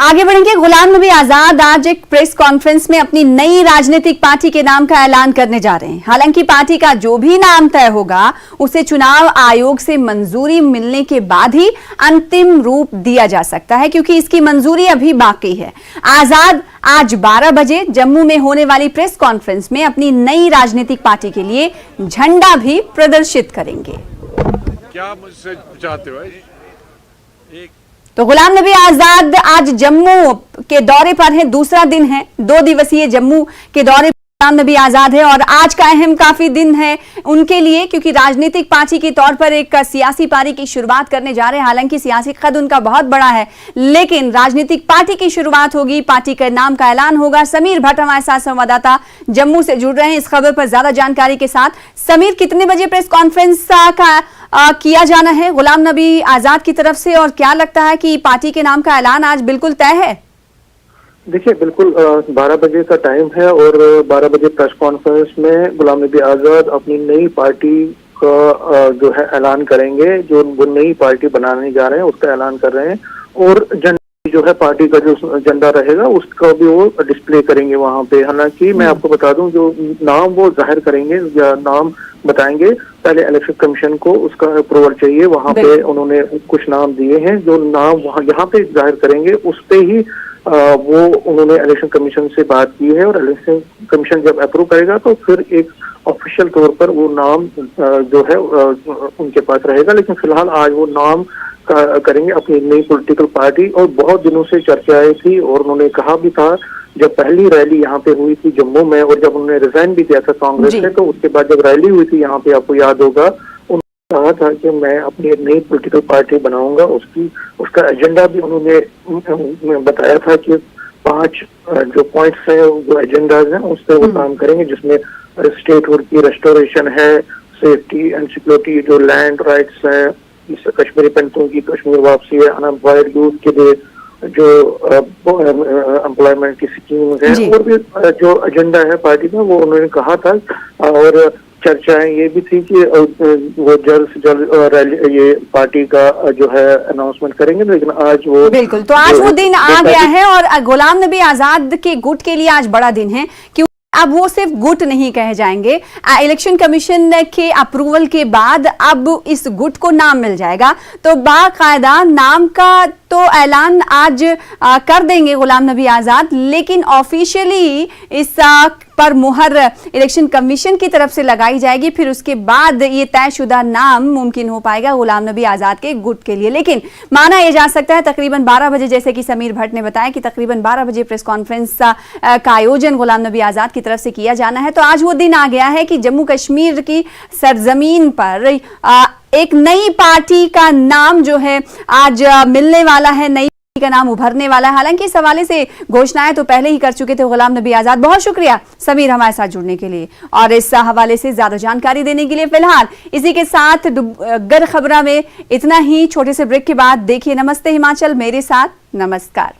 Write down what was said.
आगे बढ़ेंगे। गुलाम नबी आजाद आज एक प्रेस कॉन्फ्रेंस में अपनी नई राजनीतिक पार्टी के नाम का ऐलान करने जा रहे हैं। हालांकि पार्टी का जो भी नाम तय होगा उसे चुनाव आयोग से मंजूरी मिलने के बाद ही अंतिम रूप दिया जा सकता है, क्योंकि इसकी मंजूरी अभी बाकी है। आजाद आज 12 बजे जम्मू में होने वाली प्रेस कॉन्फ्रेंस में अपनी नई राजनीतिक पार्टी के लिए झंडा भी प्रदर्शित करेंगे। क्या मुझसे चाहते हो? तो गुलाम नबी आजाद आज जम्मू के दौरे पर हैं, दूसरा दिन है 2 दिवसीय जम्मू के दौरे पर गुलाम नबी आजाद है। और आज का अहम काफी दिन है उनके लिए, क्योंकि राजनीतिक पार्टी के तौर पर एक सियासी पारी की शुरुआत करने जा रहे हैं। हालांकि सियासी कद उनका बहुत बड़ा है, लेकिन राजनीतिक पार्टी की शुरुआत होगी, पार्टी के नाम का ऐलान होगा। समीर भट्ट हमारे साथ संवाददाता जम्मू से जुड़ रहे हैं इस खबर पर ज्यादा जानकारी के साथ। समीर, कितने बजे प्रेस कॉन्फ्रेंस का किया जाना है गुलाम नबी आजाद की तरफ से, और क्या लगता है कि पार्टी के नाम का ऐलान आज बिल्कुल तय है? देखिए, बिल्कुल 12 बजे का टाइम है और 12 बजे प्रेस कॉन्फ्रेंस में गुलाम नबी आजाद अपनी नई पार्टी का जो है ऐलान करेंगे। जो वो नई पार्टी बनाने जा रहे हैं उसका ऐलान कर रहे हैं, और जो है पार्टी का जो एजेंडा रहेगा उसका भी वो डिस्प्ले करेंगे वहां पे। हालांकि मैं आपको बता दूं, जो नाम वो जाहिर करेंगे या नाम बताएंगे, पहले इलेक्शन कमीशन को उसका अप्रूवल चाहिए। वहां पे उन्होंने कुछ नाम दिए हैं, जो नाम वहां यहाँ पे जाहिर करेंगे उस पे ही वो उन्होंने इलेक्शन कमीशन से बात की है, और इलेक्शन कमीशन जब अप्रूव करेगा तो फिर एक ऑफिशियल तौर पर वो नाम जो है उनके पास रहेगा। लेकिन फिलहाल आज वो नाम करेंगे अपनी नई पॉलिटिकल पार्टी। और बहुत दिनों से चर्चाएं थी, और उन्होंने कहा भी था जब पहली रैली यहाँ पे हुई थी जम्मू में, और जब उन्होंने रिजाइन भी दिया था कांग्रेस से, तो उसके बाद जब रैली हुई थी यहाँ पे, आपको याद होगा, उन्होंने कहा था कि मैं अपनी नई पॉलिटिकल पार्टी बनाऊंगा। उसका एजेंडा भी उन्होंने बताया था कि 5 जो पॉइंट्स हैं, जो एजेंडाज हैं, उस पर वो काम करेंगे, जिसमें स्टेटहुड की रेस्टोरेशन है, सेफ्टी एंड सिक्योरिटी, जो लैंड राइट्स है, कश्मीरी पंडितों की कश्मीर वापसी है, अनएम्प्लॉयड यूथ के लिए जो एम्प्लॉयमेंट की स्कीम है, और भी जो एजेंडा है पार्टी में, वो उन्होंने कहा था। और चर्चाएं ये भी थी कि वो जल्द से जल्द रैली ये पार्टी का जो है अनाउंसमेंट करेंगे। लेकिन आज वो बिल्कुल, तो आज वो दिन आ गया है, और गुलाम नबी आजाद के गुट के लिए आज बड़ा दिन है, क्योंकि अब वो सिर्फ गुट नहीं कहे जाएंगे। इलेक्शन कमीशन के अप्रूवल के बाद अब इस गुट को नाम मिल जाएगा, तो बाकायदा नाम का तो ऐलान आज कर देंगे गुलाम नबी आजाद। लेकिन ऑफिशियली इस पर मुहर इलेक्शन कमीशन की तरफ से लगाई जाएगी, फिर उसके बाद ये तयशुदा नाम मुमकिन हो पाएगा गुलाम नबी आजाद के गुट के लिए। लेकिन माना यह जा सकता है तकरीबन 12 बजे, जैसे कि समीर भट्ट ने बताया कि तकरीबन 12 बजे प्रेस कॉन्फ्रेंस का आयोजन गुलाम नबी आजाद की तरफ से किया जाना है। तो आज वो दिन आ गया है कि जम्मू कश्मीर की सरजमीन पर एक नई पार्टी का नाम जो है आज मिलने वाला है, नई पार्टी का नाम उभरने वाला है। हालांकि इस हवाले से घोषणाएं तो पहले ही कर चुके थे गुलाम नबी आजाद। बहुत शुक्रिया समीर हमारे साथ जुड़ने के लिए और इस हवाले से ज्यादा जानकारी देने के लिए। फिलहाल इसी के साथ गर खबरा में इतना ही। छोटे से ब्रेक के बाद देखिए नमस्ते हिमाचल मेरे साथ। नमस्कार।